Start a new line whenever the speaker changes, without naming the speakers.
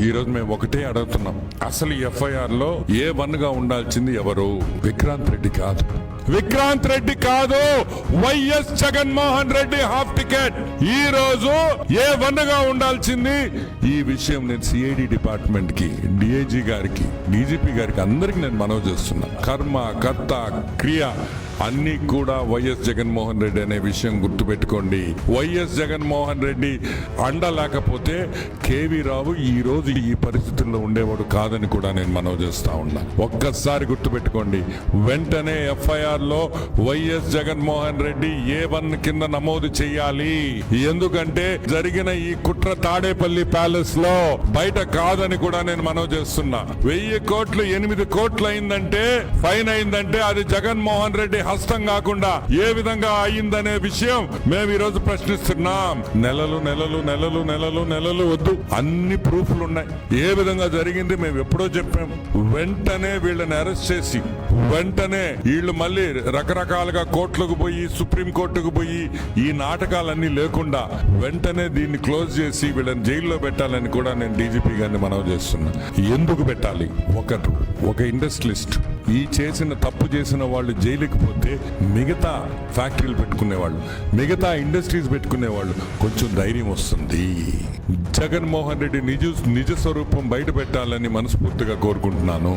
ఈ రోజు మేము ఒకటే అడుగుతున్నాం, అసలు ఎఫ్ఐఆర్ లో A1 గా ఉండాల్సింది ఎవరు? విక్రాంత్ రెడ్డి కాదు, విక్రాంత్ రెడ్డి కాదు, YS Jaganmohan Reddy half ticket. ఈ రోజు A1 గా ఉండాల్సింది. ఈ విషయం నేను సిఐడి డిపార్ట్మెంట్ కి, డిఐజీ గారికి, డీజీపీ గారికి అందరికి నేను మనవి చేస్తున్నా. కర్మ కర్త క్రియ అన్ని కూడా వైఎస్ జగన్మోహన్ రెడ్డి అనే విషయం గుర్తుపెట్టుకోండి. వైఎస్ జగన్మోహన్ రెడ్డి అండ లేకపోతే కేవీ రావు ఈ రోజు ఈ పరిస్థితుల్లో ఉండేవాడు కాదని కూడా నేను మనవి చేస్తా ఉన్నా. ఒక్కసారి గుర్తుపెట్టుకోండి, వెంటనే ఎఫ్ఐఆర్ లో వైఎస్ జగన్మోహన్ రెడ్డి A1 కింద నమోదు చేయాలి. ఎందుకంటే జరిగిన ఈ కుట్ర తాడేపల్లి ప్యాలెస్ లో బయట కాదని కూడా నేను మనవి చేస్తున్నా. 1000 కోట్లు 8 కోట్లు అయిందంటే, ఫైన్ అయిందంటే అది జగన్మోహన్ రెడ్డి హస్తం కాకుండా ఏ విధంగా అయిందనే విషయం మేము ఈ రోజు ప్రశ్నిస్తున్నాం. నెలలు నెలలు నెలలు నెలలు నెలలు వద్దు, అన్ని ప్రూఫ్లు ఉన్నాయి. ఏ విధంగా జరిగింది మేము ఎప్పుడో చెప్పాం. వెంటనే వీళ్ళని అరెస్ట్ చేసి, వెంటనే వీళ్ళు మళ్ళీ రకరకాలుగా కోర్టులకు పోయి, సుప్రీం కోర్టుకు పోయి ఈ నాటకాలన్నీ లేకుండా వెంటనే దీన్ని క్లోజ్ చేసి వీళ్ళని జైల్లో పెట్టాలని కూడా నేను డీజీపీ గారిని మనవి చేస్తున్నా. ఎందుకు పెట్టాలి? ఒక ఇండస్ట్రియలిస్ట్ ఈ చేసిన తప్పు చేసిన వాళ్ళు జైలుకి పోతే మిగతా ఫ్యాక్టరీలు పెట్టుకునేవాళ్ళు, మిగతా ఇండస్ట్రీస్ పెట్టుకునేవాళ్ళు కొంచెం ధైర్యం వస్తుంది. జగన్మోహన్ రెడ్డి నిజ స్వరూపం బయట పెట్టాలని మనస్ఫూర్తిగా కోరుకుంటున్నాను.